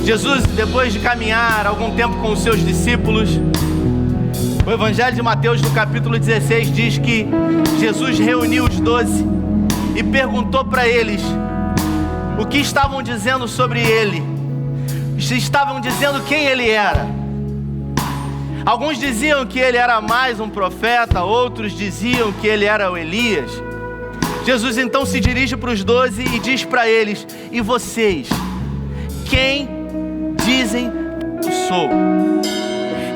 Jesus, depois de caminhar algum tempo com os seus discípulos, o Evangelho de Mateus, no capítulo 16, diz que Jesus reuniu os 12 e perguntou para eles o que estavam dizendo sobre ele. Estavam dizendo quem ele era. Alguns diziam que ele era mais um profeta, outros diziam que ele era o Elias. Jesus então se dirige para os 12 e diz para eles: e vocês, quem dizem que eu sou?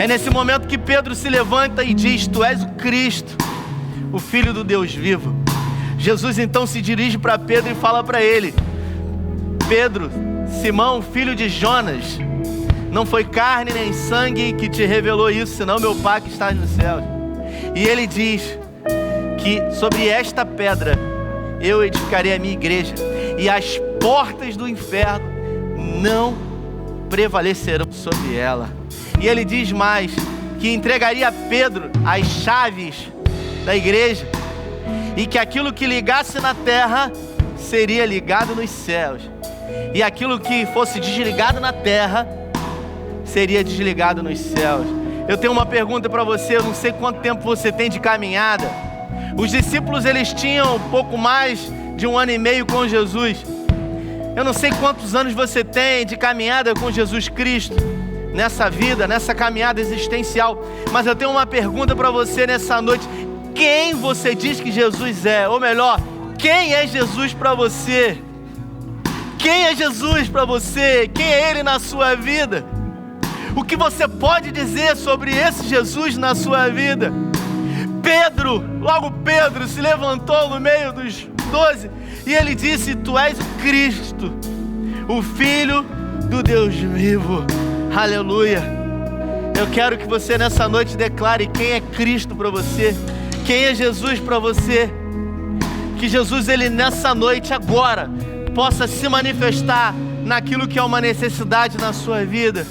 É nesse momento que Pedro se levanta e diz: tu és o Cristo, o Filho do Deus vivo. Jesus então se dirige para Pedro e fala para ele: Pedro, Simão, filho de Jonas, não foi carne nem sangue que te revelou isso, senão meu Pai que está nos céus. E ele diz que sobre esta pedra eu edificarei a minha igreja, e as portas do inferno não prevalecerão sobre ela. E ele diz mais, que entregaria a Pedro as chaves da igreja, e que aquilo que ligasse na terra seria ligado nos céus, e aquilo que fosse desligado na terra seria desligado nos céus. Eu tenho uma pergunta para você. Eu não sei quanto tempo você tem de caminhada. Os discípulos, eles tinham um pouco mais de 1 ano e meio com Jesus. Eu não sei quantos anos você tem de caminhada com Jesus Cristo nessa vida, nessa caminhada existencial, mas eu tenho uma pergunta para você nessa noite: quem você diz que Jesus é? Ou melhor, quem é Jesus para você? Quem é Jesus para você? Quem é Ele na sua vida? O que você pode dizer sobre esse Jesus na sua vida? Logo Pedro se levantou no meio dos 12 e ele disse: tu és o Cristo, o Filho do Deus vivo. Aleluia. Eu quero que você nessa noite declare quem é Cristo para você, quem é Jesus para você. Que Jesus, Ele nessa noite, agora, possa se manifestar naquilo que é uma necessidade na sua vida.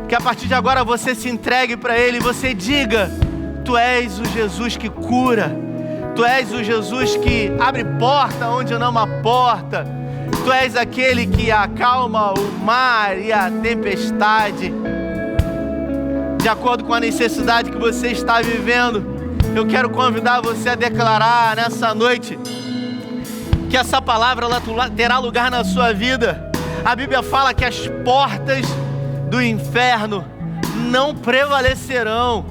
Que a partir de agora você se entregue para Ele e você diga: tu és o Jesus que cura, tu és o Jesus que abre porta onde não há porta, tu és aquele que acalma o mar e a tempestade. De acordo com a necessidade que você está vivendo, eu quero convidar você a declarar nessa noite que essa palavra ela terá lugar na sua vida. A Bíblia fala que as portas do inferno não prevalecerão.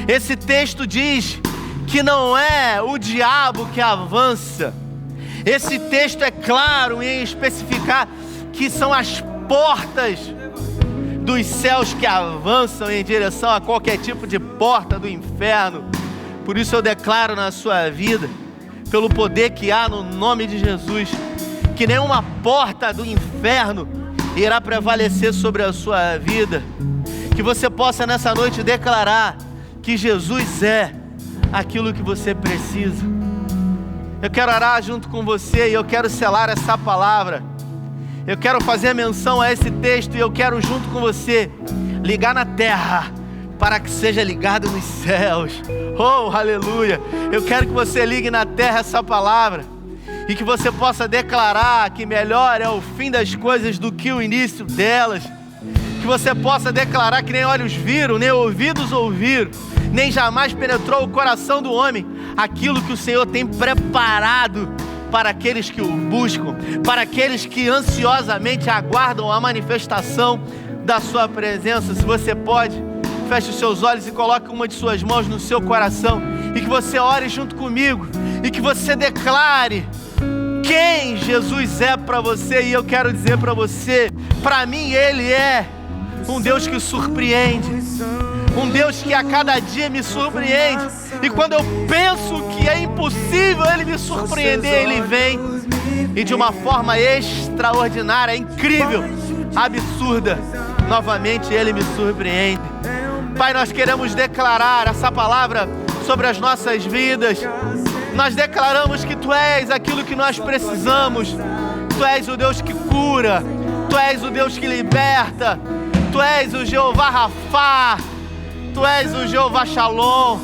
Esse texto diz que não é o diabo que avança. Esse texto é claro em especificar que são as portas dos céus que avançam em direção a qualquer tipo de porta do inferno. Por isso eu declaro na sua vida, pelo poder que há no nome de Jesus, que nenhuma porta do inferno irá prevalecer sobre a sua vida. Que você possa nessa noite declarar que Jesus é aquilo que você precisa. Eu quero orar junto com você e eu quero selar essa palavra. Eu quero fazer menção a esse texto e eu quero junto com você ligar na terra para que seja ligado nos céus. Oh, aleluia! Eu quero que você ligue na terra essa palavra e que você possa declarar que melhor é o fim das coisas do que o início delas. Que você possa declarar que nem olhos viram, nem ouvidos ouviram, nem jamais penetrou o coração do homem aquilo que o Senhor tem preparado para aqueles que o buscam, para aqueles que ansiosamente aguardam a manifestação da sua presença. Se você pode, feche os seus olhos e coloque uma de suas mãos no seu coração e que você ore junto comigo e que você declare quem Jesus é para você. E eu quero dizer para você, para mim Ele é um Deus que surpreende, um Deus que a cada dia me surpreende, e quando eu penso que é impossível Ele me surpreender, Ele vem e de uma forma extraordinária, incrível, absurda, novamente Ele me surpreende. Pai, nós queremos declarar essa palavra sobre as nossas vidas. Nós declaramos que Tu és aquilo que nós precisamos. Tu és o Deus que cura, Tu és o Deus que liberta, Tu és o Jeová Rafá, Tu és o Jeová Shalom,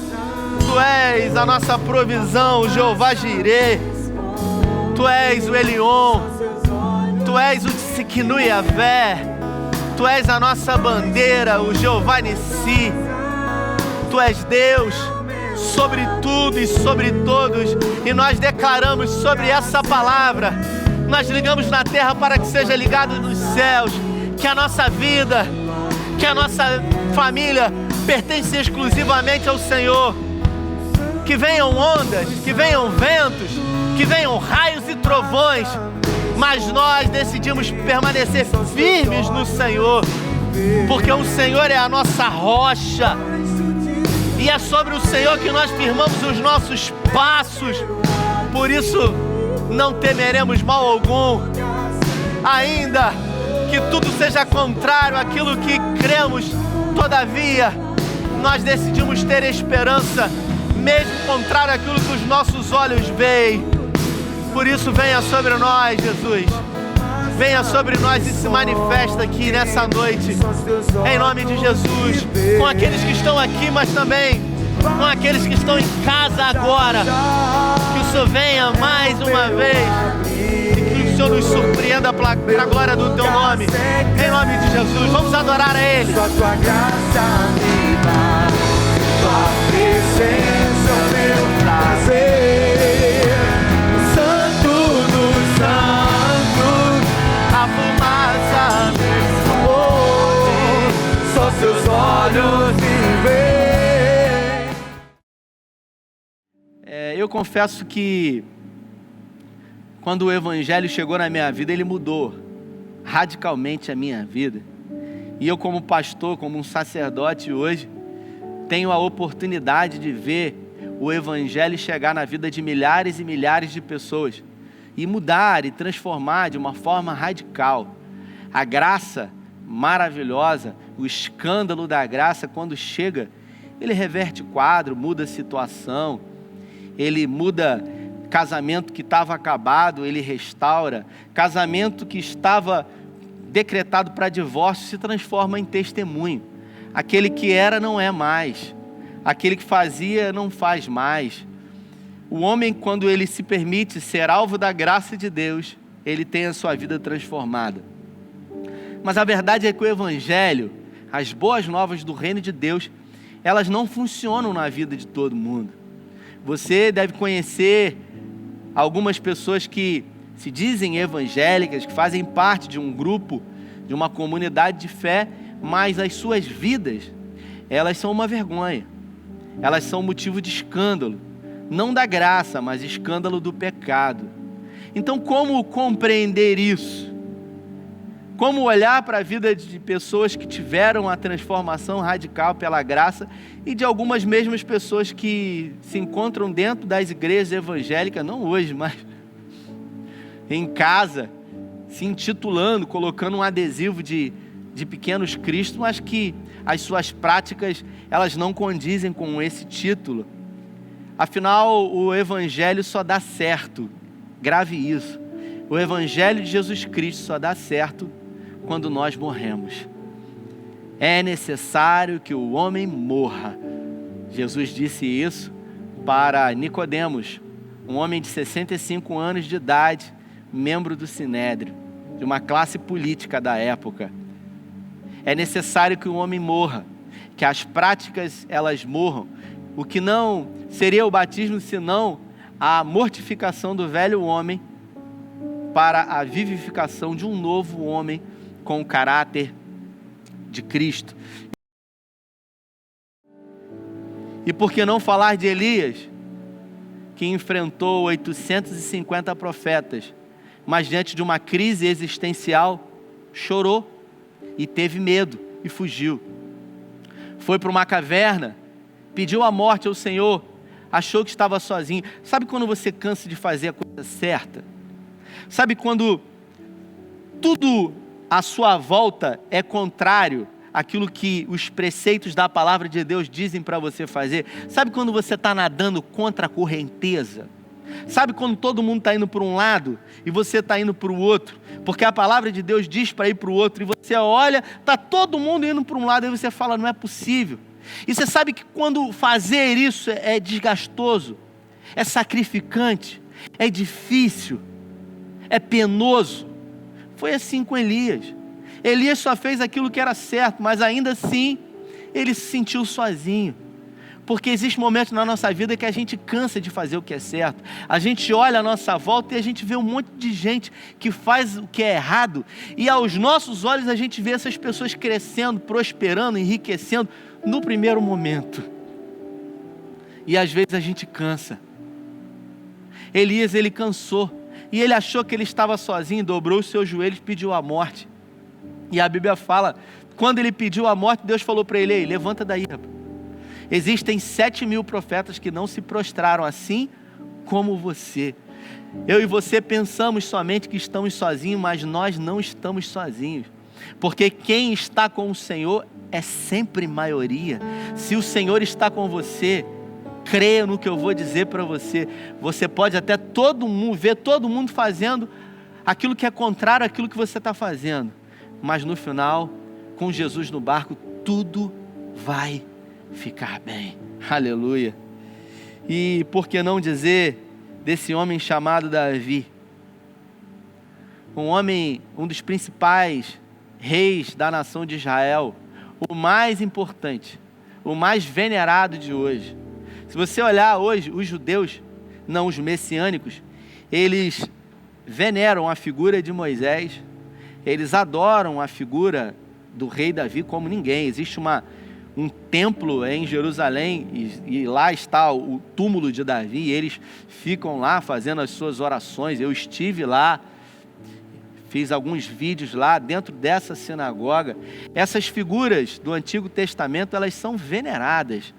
Tu és a nossa provisão, o Jeová Jireh, Tu és o Elion, Tu és o disse que no Yahvé, Tu és a nossa bandeira, o Jeová Nissi. Tu és Deus sobre tudo e sobre todos, e nós declaramos sobre essa palavra, nós ligamos na terra para que seja ligado nos céus, que a nossa vida, que a nossa família pertence exclusivamente ao Senhor. Que venham ondas, que venham ventos, que venham raios e trovões, mas nós decidimos permanecer firmes no Senhor, porque o Senhor é a nossa rocha, e é sobre o Senhor que nós firmamos os nossos passos. Por isso não temeremos mal algum, ainda que tudo seja contrário àquilo que cremos. Todavia nós decidimos ter esperança, mesmo contrário àquilo que os nossos olhos veem. Por isso venha sobre nós, Jesus, venha sobre nós e se manifesta aqui nessa noite, em nome de Jesus, com aqueles que estão aqui, mas também com aqueles que estão em casa agora. Que o Senhor venha mais uma vez e que o Senhor nos surpreenda para a glória do Teu nome, em nome de Jesus. Vamos adorar a Ele. Só Tua graça me dá, Tua presença é o meu prazer. Santo dos santos, A fumaça desse amor, só Seus olhos me veem. Eu confesso que quando o Evangelho chegou na minha vida, ele mudou radicalmente a minha vida. E eu, como pastor, como um sacerdote hoje, tenho a oportunidade de ver o Evangelho chegar na vida de milhares e milhares de pessoas e mudar e transformar de uma forma radical. A graça maravilhosa, o escândalo da graça, quando chega, ele reverte quadro, muda a situação, ele muda casamento que estava acabado, ele restaura. Casamento que estava decretado para divórcio se transforma em testemunho. Aquele que era não é mais, aquele que fazia não faz mais. O homem, quando ele se permite ser alvo da graça de Deus, ele tem a sua vida transformada. Mas a verdade é que o Evangelho, as boas novas do reino de Deus, elas não funcionam na vida de todo mundo. Você deve conhecer algumas pessoas que se dizem evangélicas, que fazem parte de um grupo, de uma comunidade de fé, mas as suas vidas, elas são uma vergonha. Elas são motivo de escândalo, não da graça, mas escândalo do pecado. Então, como compreender isso? Como olhar para a vida de pessoas que tiveram a transformação radical pela graça e de algumas mesmas pessoas que se encontram dentro das igrejas evangélicas, não hoje, mas em casa, se intitulando, colocando um adesivo de pequenos cristos, mas que as suas práticas, elas não condizem com esse título. Afinal, o Evangelho só dá certo, grave isso, o Evangelho de Jesus Cristo só dá certo quando nós morremos. É necessário que o homem morra. Jesus disse isso para Nicodemos, um homem de 65 anos de idade, membro do Sinédrio, de uma classe política da época. É necessário que o homem morra, que as práticas elas morram, o que não seria o batismo senão a mortificação do velho homem para a vivificação de um novo homem com o caráter de Cristo. E por que não falar de Elias, que enfrentou 850 profetas, mas diante de uma crise existencial, chorou e teve medo e fugiu. Foi para uma caverna, pediu a morte ao Senhor, achou que estava sozinho. Sabe quando você cansa de fazer a coisa certa? Sabe quando tudo à sua volta é contrário àquilo que os preceitos da palavra de Deus dizem para você fazer? Sabe quando você está nadando contra a correnteza? Sabe quando todo mundo está indo para um lado e você está indo para o outro? Porque a palavra de Deus diz para ir para o outro e você olha, está todo mundo indo para um lado e você fala, não é possível. E você sabe que quando fazer isso é desgastoso, é sacrificante, é difícil, é penoso. Foi assim com Elias. Elias só fez aquilo que era certo, mas ainda assim, ele se sentiu sozinho. Porque existe momentos na nossa vida que a gente cansa de fazer o que é certo. A gente olha à nossa volta e a gente vê um monte de gente que faz o que é errado. E aos nossos olhos a gente vê essas pessoas crescendo, prosperando, enriquecendo no primeiro momento. E às vezes a gente cansa. Elias, ele cansou. E ele achou que ele estava sozinho, dobrou os seus joelhos e pediu a morte. E a Bíblia fala, quando ele pediu a morte, Deus falou para ele: ei, levanta daí, rapaz. Existem 7.000 profetas que não se prostraram assim como você. Eu e você pensamos somente que estamos sozinhos, mas nós não estamos sozinhos. Porque quem está com o Senhor é sempre maioria. Se o Senhor está com você, creia no que eu vou dizer para você. Você pode até ver todo mundo fazendo aquilo que é contrário àquilo que você está fazendo. Mas no final, com Jesus no barco, tudo vai ficar bem. Aleluia. E por que não dizer desse homem chamado Davi? Um dos principais reis da nação de Israel, o mais importante, o mais venerado de hoje. Se você olhar hoje, os judeus, não os messiânicos, eles veneram a figura de Moisés, eles adoram a figura do rei Davi como ninguém. Existe um templo em Jerusalém e lá está o túmulo de Davi, e eles ficam lá fazendo as suas orações. Eu estive lá, fiz alguns vídeos lá dentro dessa sinagoga. Essas figuras do Antigo Testamento, elas são veneradas.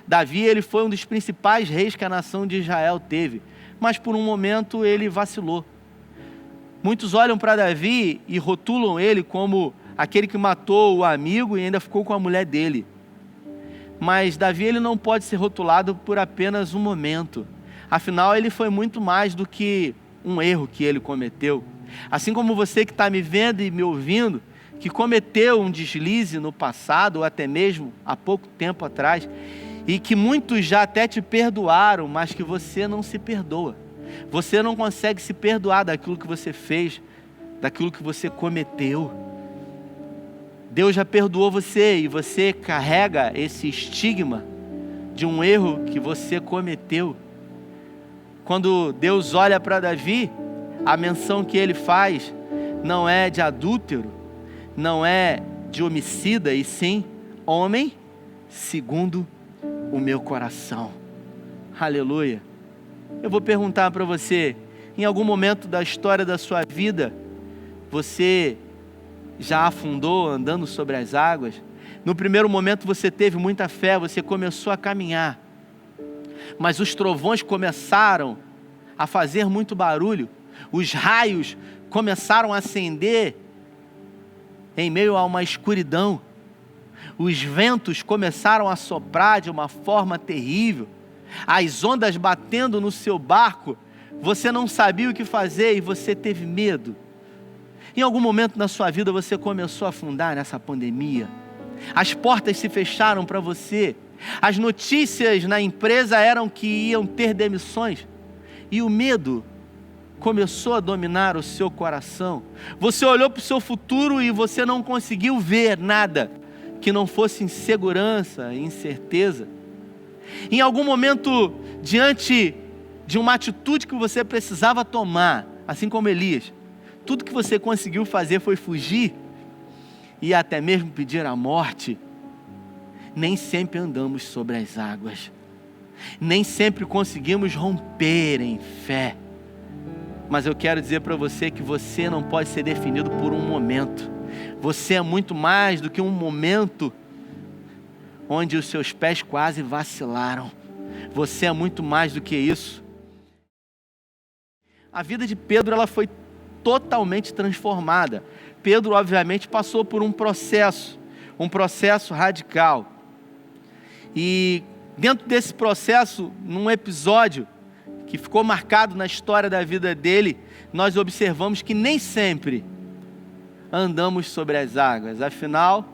Davi, ele foi um dos principais reis que a nação de Israel teve, mas por um momento ele vacilou. Muitos olham para Davi e rotulam ele como aquele que matou o amigo e ainda ficou com a mulher dele. Mas Davi, ele não pode ser rotulado por apenas um momento. Afinal, ele foi muito mais do que um erro que ele cometeu. Assim como você que está me vendo e me ouvindo, que cometeu um deslize no passado, ou até mesmo há pouco tempo atrás, e que muitos já até te perdoaram, mas que você não se perdoa. Você não consegue se perdoar daquilo que você fez, daquilo que você cometeu. Deus já perdoou você e você carrega esse estigma de um erro que você cometeu. Quando Deus olha para Davi, a menção que ele faz não é de adúltero, não é de homicida, e sim homem segundo o meu coração. Aleluia. Eu vou perguntar para você, em algum momento da história da sua vida, você já afundou andando sobre as águas? No primeiro momento você teve muita fé, você começou a caminhar, mas os trovões começaram a fazer muito barulho, os raios começaram a acender em meio a uma escuridão, os ventos começaram a soprar de uma forma terrível, as ondas batendo no seu barco, você não sabia o que fazer e você teve medo. Em algum momento na sua vida você começou a afundar nessa pandemia, as portas se fecharam para você, as notícias na empresa eram que iam ter demissões, e o medo começou a dominar o seu coração. Você olhou para o seu futuro e você não conseguiu ver nada que não fosse insegurança e incerteza. Em algum momento, diante de uma atitude que você precisava tomar, assim como Elias, tudo que você conseguiu fazer foi fugir e até mesmo pedir a morte. Nem sempre andamos sobre as águas, nem sempre conseguimos romper em fé. Mas eu quero dizer para você que você não pode ser definido por um momento. Você é muito mais do que um momento onde os seus pés quase vacilaram. Você é muito mais do que isso. A vida de Pedro, ela foi totalmente transformada. Pedro, obviamente, passou por um processo radical. E dentro desse processo, num episódio que ficou marcado na história da vida dele, nós observamos que nem sempre andamos sobre as águas. Afinal,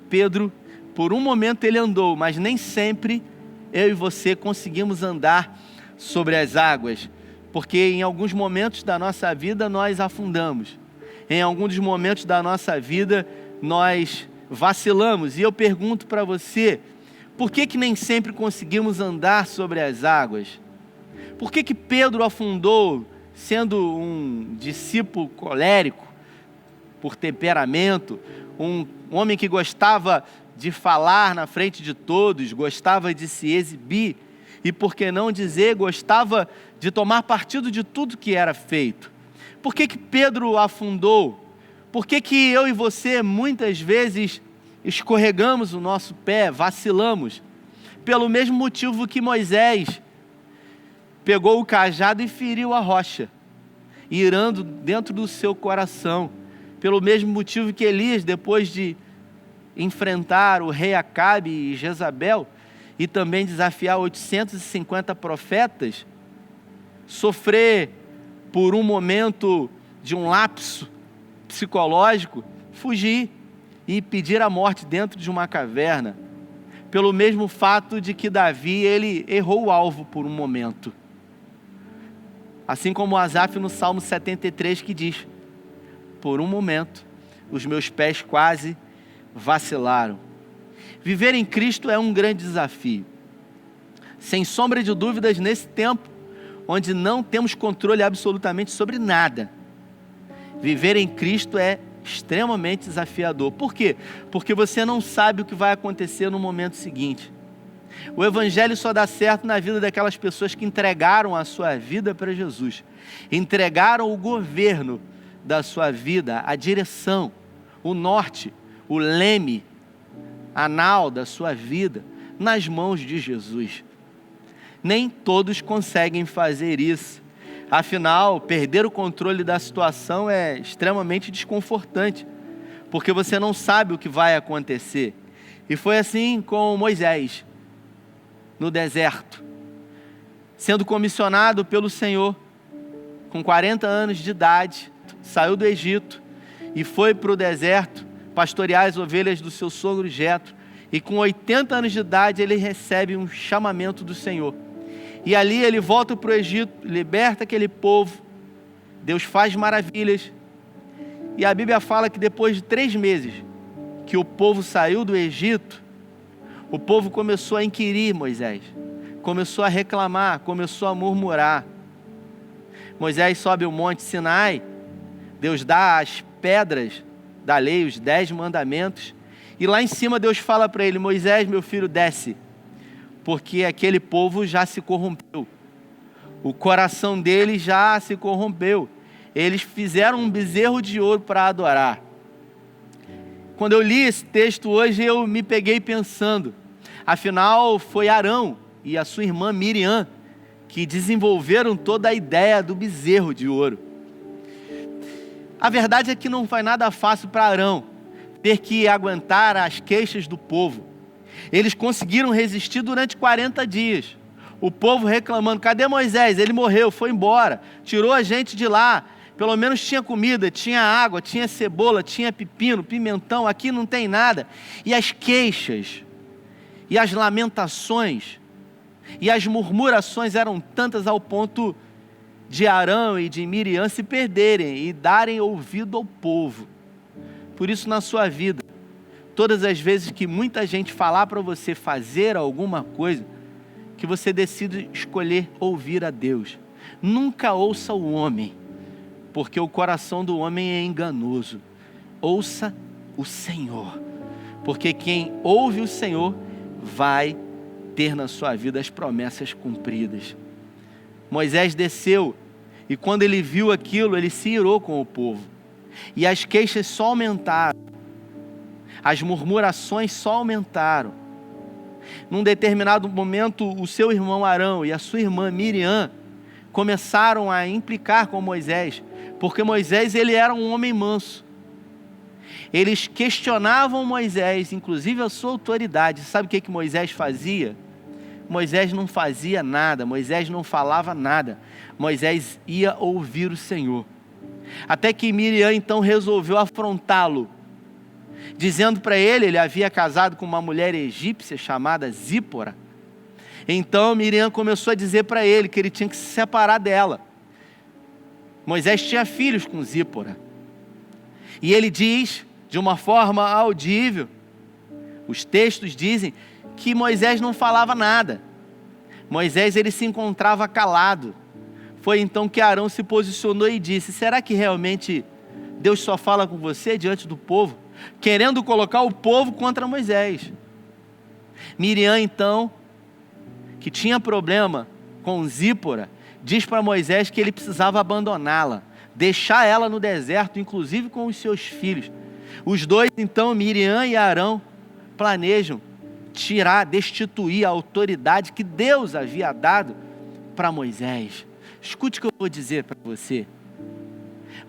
Pedro, por um momento ele andou, mas nem sempre eu e você conseguimos andar sobre as águas, porque em alguns momentos da nossa vida nós afundamos. em algum dos momentos da nossa vida, nós vacilamos. E eu pergunto para você, por que nem sempre conseguimos andar sobre as águas? Por que Pedro afundou, sendo um discípulo colérico, por temperamento, um homem que gostava de falar na frente de todos, gostava de se exibir, e por que não dizer, gostava de tomar partido de tudo que era feito? Por que Pedro afundou? Por que eu e você muitas vezes escorregamos o nosso pé, vacilamos? Pelo mesmo motivo que Moisés pegou o cajado e feriu a rocha, irando dentro do seu coração. Pelo mesmo motivo que Elias, depois de enfrentar o rei Acabe e Jezabel, e também desafiar 850 profetas, sofrer por um momento de um lapso psicológico, fugir e pedir a morte dentro de uma caverna, pelo mesmo fato de que Davi, ele errou o alvo por um momento. Assim como Asaf no Salmo 73 que diz: por um momento, os meus pés quase vacilaram. Viver em Cristo é um grande desafio. Sem sombra de dúvidas, nesse tempo, onde não temos controle absolutamente sobre nada, viver em Cristo é extremamente desafiador. Por quê? Porque você não sabe o que vai acontecer no momento seguinte. O Evangelho só dá certo na vida daquelas pessoas que entregaram a sua vida para Jesus, entregaram o governo da sua vida, a direção, o norte, o leme, a nau da sua vida, nas mãos de Jesus. Nem todos conseguem fazer isso. Afinal, perder o controle da situação é extremamente desconfortante, porque você não sabe o que vai acontecer. E foi assim com Moisés, no deserto, sendo comissionado pelo Senhor, com 40 anos de idade, saiu do Egito e foi para o deserto pastorear as ovelhas do seu sogro Jetro, e com 80 anos de idade ele recebe um chamamento do Senhor, e ali ele volta para o Egito, liberta aquele povo, Deus faz maravilhas, e a Bíblia fala que depois de 3 meses que o povo saiu do Egito, o povo começou a inquirir Moisés, começou a reclamar, começou a murmurar. Moisés sobe o monte Sinai, Deus dá as pedras da lei, os 10 mandamentos, e lá em cima Deus fala para ele: Moisés, meu filho, desce, porque aquele povo já se corrompeu, o coração deles já se corrompeu, eles fizeram um bezerro de ouro para adorar. Quando eu li esse texto hoje, eu me peguei pensando, afinal foi Arão e a sua irmã Miriam que desenvolveram toda a ideia do bezerro de ouro. A verdade é que não foi nada fácil para Arão ter que aguentar as queixas do povo. Eles conseguiram resistir durante 40 dias. O povo reclamando: cadê Moisés? Ele morreu, foi embora, tirou a gente de lá. Pelo menos tinha comida, tinha água, tinha cebola, tinha pepino, pimentão, aqui não tem nada. E as queixas, e as lamentações, e as murmurações eram tantas ao ponto de Arão e de Miriam se perderem e darem ouvido ao povo. Por isso, na sua vida, todas as vezes que muita gente falar para você fazer alguma coisa, que você decida escolher ouvir a Deus. Nunca ouça o homem, porque o coração do homem é enganoso. Ouça o Senhor, porque quem ouve o Senhor vai ter na sua vida as promessas cumpridas. Moisés desceu, e quando ele viu aquilo, ele se irou com o povo, e as queixas só aumentaram, as murmurações só aumentaram. Num determinado momento, o seu irmão Arão e a sua irmã Miriam começaram a implicar com Moisés, porque Moisés, ele era um homem manso. Eles questionavam Moisés, inclusive a sua autoridade. Sabe o que Moisés fazia? Moisés não fazia nada, Moisés não falava nada, Moisés ia ouvir o Senhor. Até que Miriam então resolveu afrontá-lo, dizendo para ele havia casado com uma mulher egípcia chamada Zípora. Então Miriam começou a dizer para ele que ele tinha que se separar dela. Moisés tinha filhos com Zípora. E ele diz, de uma forma audível, os textos dizem que Moisés não falava nada. Moisés, ele se encontrava calado. Foi então que Arão se posicionou e disse: será que realmente Deus só fala com você diante do povo? Querendo colocar o povo contra Moisés. Miriam então, que tinha problema com Zípora, diz para Moisés que ele precisava abandoná-la, deixar ela no deserto, inclusive com os seus filhos. Os dois então, Miriam e Arão, planejam destituir a autoridade que Deus havia dado para Moisés. Escute o que eu vou dizer para você.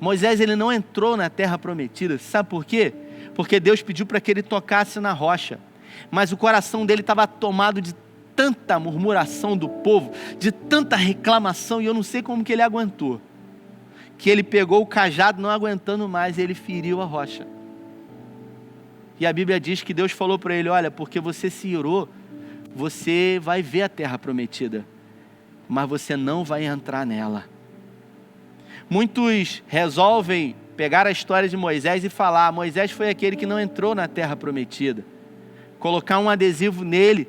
Moisés, ele não entrou na terra prometida, sabe por quê? Porque Deus pediu para que ele tocasse na rocha, mas o coração dele estava tomado de tanta murmuração do povo, de tanta reclamação, e eu não sei como que ele aguentou, que ele pegou o cajado, não aguentando mais, e ele feriu a rocha. E a Bíblia diz que Deus falou para ele: olha, porque você se irou, você vai ver a terra prometida, mas você não vai entrar nela. Muitos resolvem pegar a história de Moisés e falar: Moisés foi aquele que não entrou na terra prometida, colocar um adesivo nele,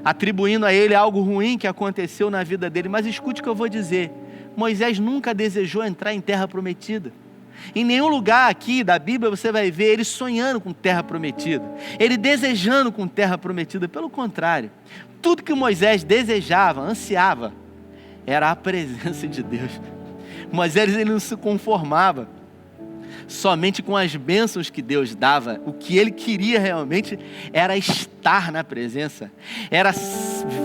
atribuindo a ele algo ruim que aconteceu na vida dele. Mas escute o que eu vou dizer: Moisés nunca desejou entrar em terra prometida. Em nenhum lugar aqui da Bíblia você vai ver ele sonhando com terra prometida, ele desejando com terra prometida. Pelo contrário, tudo que Moisés desejava, ansiava, era a presença de Deus. Moisés, ele não se conformava somente com as bênçãos que Deus dava. O que ele queria realmente era estar na presença, era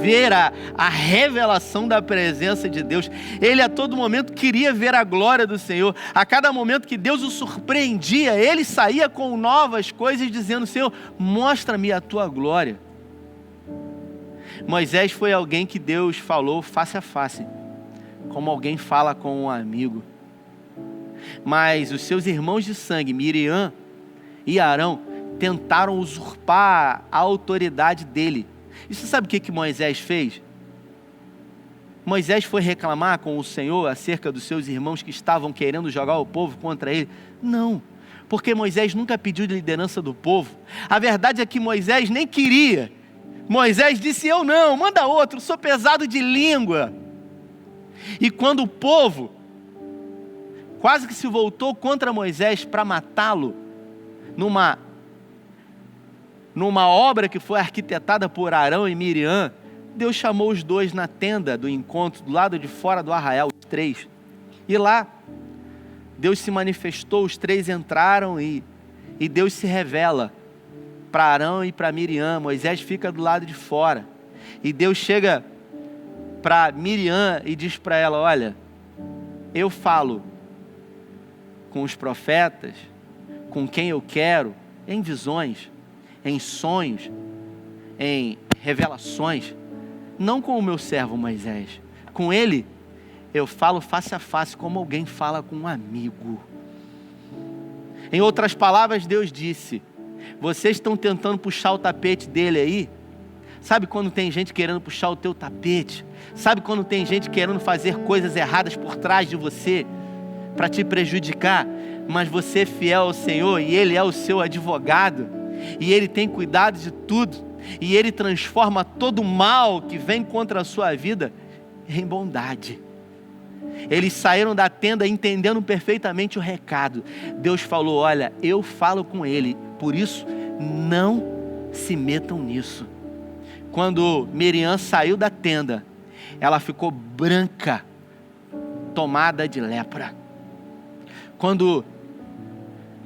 ver a revelação da presença de Deus. Ele a todo momento queria ver a glória do Senhor. A cada momento que Deus o surpreendia, ele saía com novas coisas, dizendo: Senhor, mostra-me a tua glória. Moisés foi alguém que Deus falou face a face, como alguém fala com um amigo. Mas os seus irmãos de sangue, Miriam e Arão, tentaram usurpar a autoridade dele. E você sabe o que Moisés fez? Moisés foi reclamar com o Senhor acerca dos seus irmãos que estavam querendo jogar o povo contra ele? Não, porque Moisés nunca pediu liderança do povo. A verdade é que Moisés nem queria. Moisés disse: eu não, manda outro, sou pesado de língua. E quando o povo quase que se voltou contra Moisés para matá-lo, numa obra que foi arquitetada por Arão e Miriam, Deus chamou os dois na tenda do encontro, do lado de fora do arraial, os três. E lá, Deus se manifestou, os três entraram e Deus se revela para Arão e para Miriam. Moisés fica do lado de fora. E Deus chega para Miriam e diz para ela: olha, eu falo com os profetas, com quem eu quero, em visões, em sonhos, em revelações, não com o meu servo Moisés. Com ele eu falo face a face, como alguém fala com um amigo. Em outras palavras, Deus disse: vocês estão tentando puxar o tapete dele aí? Sabe quando tem gente querendo puxar o teu tapete? Sabe quando tem gente querendo fazer coisas erradas por trás de você, para te prejudicar? Mas você é fiel ao Senhor e Ele é o seu advogado, e Ele tem cuidado de tudo, e Ele transforma todo o mal que vem contra a sua vida em bondade. Eles saíram da tenda entendendo perfeitamente o recado. Deus falou: olha, eu falo com ele, por isso não se metam nisso. Quando Miriam saiu da tenda, ela ficou branca, tomada de lepra. Quando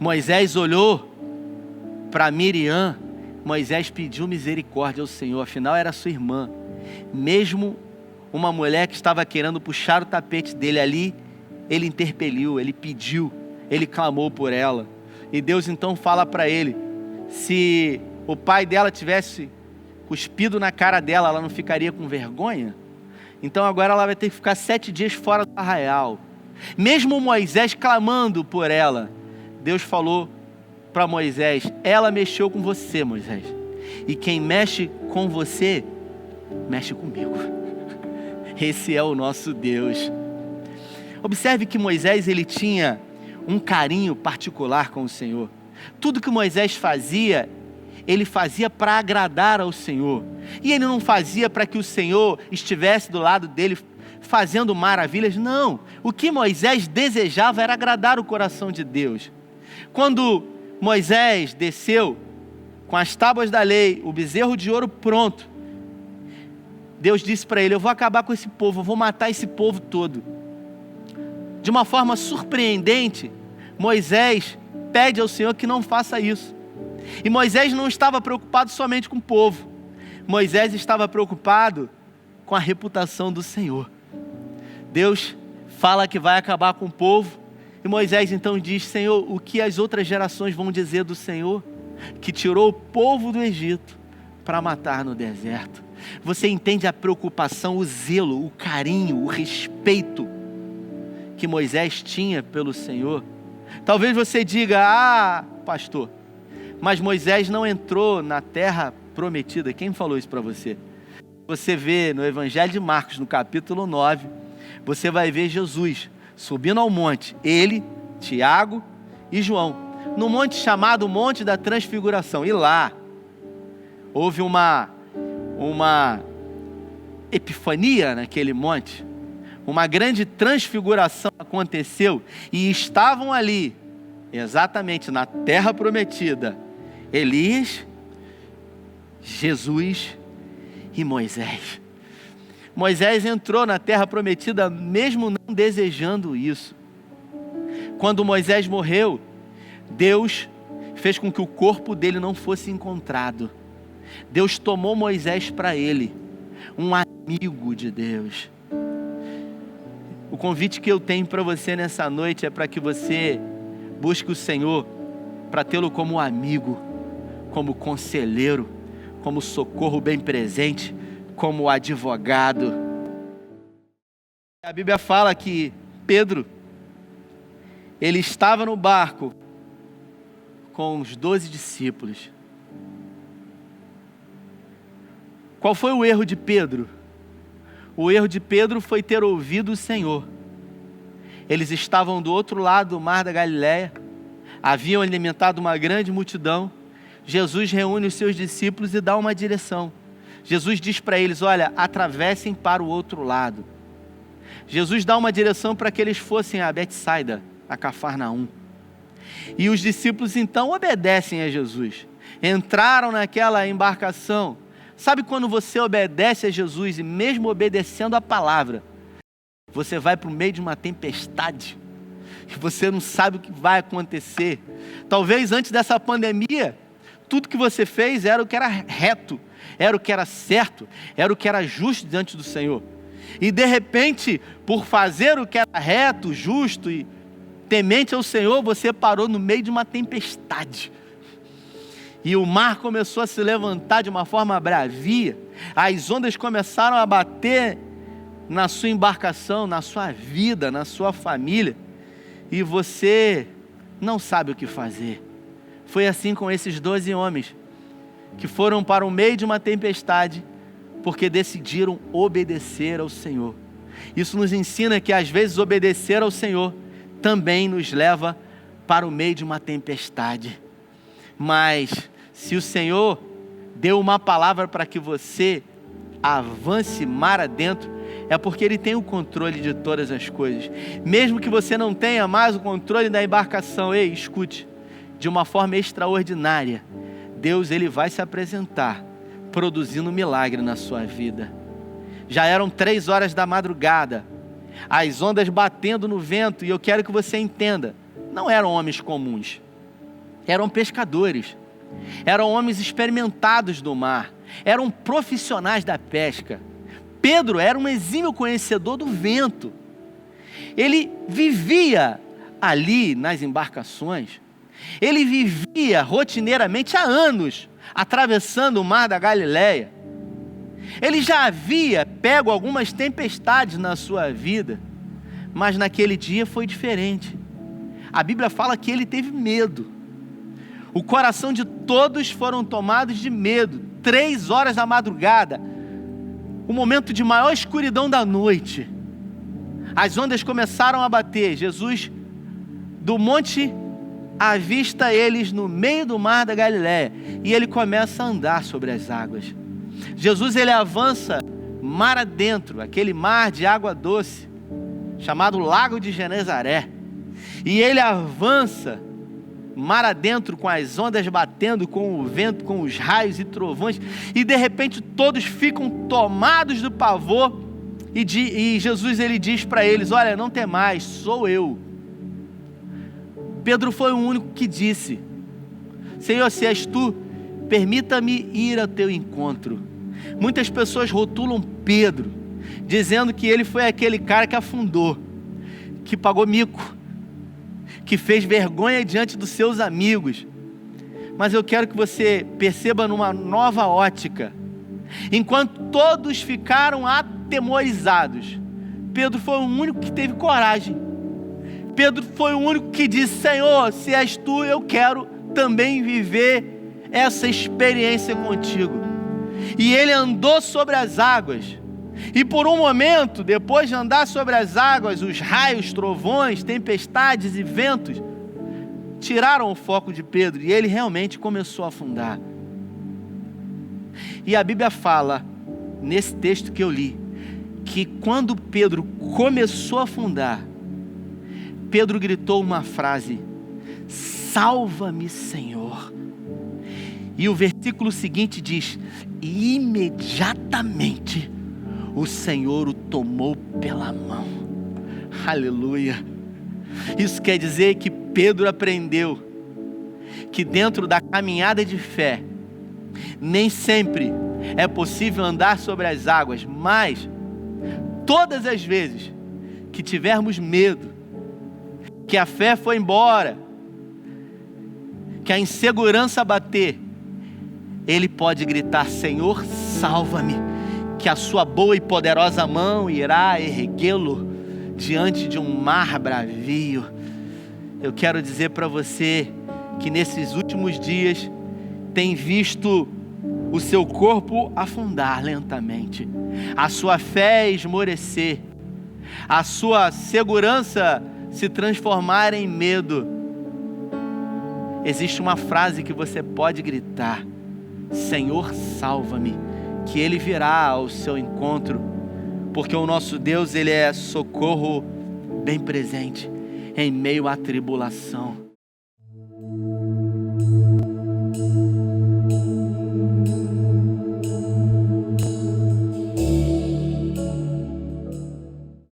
Moisés olhou para Miriam, Moisés pediu misericórdia ao Senhor, afinal era sua irmã. Mesmo uma mulher que estava querendo puxar o tapete dele ali, ele interpeliu, ele pediu, ele clamou por ela. E Deus então fala para ele: se o pai dela tivesse cuspido na cara dela, ela não ficaria com vergonha? Então agora ela vai ter que ficar 7 dias fora do arraial. Mesmo Moisés clamando por ela, Deus falou para Moisés: ela mexeu com você, Moisés, e quem mexe com você, mexe comigo. Esse é o nosso Deus. Observe que Moisés, ele tinha um carinho particular com o Senhor. Tudo que Moisés fazia, ele fazia para agradar ao Senhor. E ele não fazia para que o Senhor estivesse do lado dele fazendo maravilhas, não. O que Moisés desejava era agradar o coração de Deus. Quando Moisés desceu com as tábuas da lei, o bezerro de ouro pronto, Deus disse para ele: eu vou acabar com esse povo, eu vou matar esse povo todo. De uma forma surpreendente, Moisés pede ao Senhor que não faça isso. E Moisés não estava preocupado somente com o povo. Moisés estava preocupado com a reputação do Senhor. Deus fala que vai acabar com o povo. E Moisés então diz: Senhor, o que as outras gerações vão dizer do Senhor, que tirou o povo do Egito para matar no deserto? Você entende a preocupação, o zelo, o carinho, o respeito que Moisés tinha pelo Senhor? Talvez você diga: pastor, mas Moisés não entrou na terra prometida. Quem falou isso para você? Você vê no Evangelho de Marcos, no capítulo 9, você vai ver Jesus subindo ao monte, ele, Tiago e João, no monte chamado Monte da Transfiguração. E lá houve uma epifania naquele monte. Uma grande transfiguração aconteceu e estavam ali, exatamente na terra prometida, Elias, Jesus e Moisés. Moisés entrou na terra prometida mesmo não desejando isso. Quando Moisés morreu, Deus fez com que o corpo dele não fosse encontrado. Deus tomou Moisés para ele, um amigo de Deus. O convite que eu tenho para você nessa noite é para que você busque o Senhor, para tê-lo como amigo, como conselheiro, como socorro bem presente, como advogado. A Bíblia fala que Pedro, ele estava no barco com os 12 discípulos. Qual foi o erro de Pedro? O erro de Pedro foi ter ouvido o Senhor. Eles estavam do outro lado do mar da Galileia, haviam alimentado uma grande multidão. Jesus reúne os seus discípulos e dá uma direção. Jesus diz para eles: olha, atravessem para o outro lado. Jesus dá uma direção para que eles fossem a Betsaida, a Cafarnaum. E os discípulos então obedecem a Jesus. Entraram naquela embarcação. Sabe quando você obedece a Jesus e mesmo obedecendo a palavra, você vai para o meio de uma tempestade e você não sabe o que vai acontecer? Talvez antes dessa pandemia, tudo que você fez era o que era reto, era o que era certo, era o que era justo diante do Senhor. E de repente, por fazer o que era reto, justo e temente ao Senhor, você parou no meio de uma tempestade. E o mar começou a se levantar de uma forma bravia. As ondas começaram a bater na sua embarcação, na sua vida, na sua família. E você não sabe o que fazer. Foi assim com esses 12 homens, que foram para o meio de uma tempestade, porque decidiram obedecer ao Senhor. Isso nos ensina que às vezes obedecer ao Senhor também nos leva para o meio de uma tempestade. Mas se o Senhor deu uma palavra para que você avance mar adentro, é porque Ele tem o controle de todas as coisas. Mesmo que você não tenha mais o controle da embarcação, ei, escute, de uma forma extraordinária, Deus, Ele vai se apresentar, produzindo um milagre na sua vida. Já eram 3 horas da madrugada, as ondas batendo no vento, e eu quero que você entenda, não eram homens comuns, eram pescadores, eram homens experimentados do mar, eram profissionais da pesca. Pedro era um exímio conhecedor do vento, ele vivia ali nas embarcações, ele vivia rotineiramente há anos, atravessando o mar da Galileia. Ele já havia pego algumas tempestades na sua vida, mas naquele dia foi diferente. A Bíblia fala que ele teve medo. O coração de todos foram tomados de medo. 3 horas da madrugada, o momento de maior escuridão da noite. As ondas começaram a bater. Jesus do monte avista eles no meio do mar da Galileia, e ele começa a andar sobre as águas. Jesus, ele avança mar adentro, aquele mar de água doce, chamado Lago de Genezaré, e ele avança mar adentro, com as ondas batendo, com o vento, com os raios e trovões, e de repente todos ficam tomados do pavor, e Jesus, ele diz para eles: olha, não temais, sou eu. Pedro foi o único que disse: Senhor, se és tu, permita-me ir ao teu encontro. Muitas pessoas rotulam Pedro, dizendo que ele foi aquele cara que afundou, que pagou mico, que fez vergonha diante dos seus amigos. Mas eu quero que você perceba numa nova ótica. Enquanto todos ficaram atemorizados, Pedro foi o único que teve coragem. Pedro foi o único que disse: Senhor, se és tu, eu quero também viver essa experiência contigo. E ele andou sobre as águas. E por um momento, depois de andar sobre as águas, os raios, trovões, tempestades e ventos tiraram o foco de Pedro, e ele realmente começou a afundar. E a Bíblia fala, nesse texto que eu li, que quando Pedro começou a afundar, Pedro gritou uma frase: salva-me, Senhor. E o versículo seguinte diz: e imediatamente o Senhor o tomou pela mão. Aleluia. Isso quer dizer que Pedro aprendeu que dentro da caminhada de fé, nem sempre é possível andar sobre as águas, mas todas as vezes que tivermos medo, que a fé foi embora, que a insegurança bater, ele pode gritar: Senhor, salva-me, que a sua boa e poderosa mão irá erguê-lo diante de um mar bravio. Eu quero dizer para você que nesses últimos dias tem visto o seu corpo afundar lentamente, a sua fé esmorecer, a sua segurança se transformar em medo. Existe uma frase que você pode gritar: Senhor, salva-me, que Ele virá ao seu encontro, porque o nosso Deus, Ele é socorro bem presente em meio à tribulação.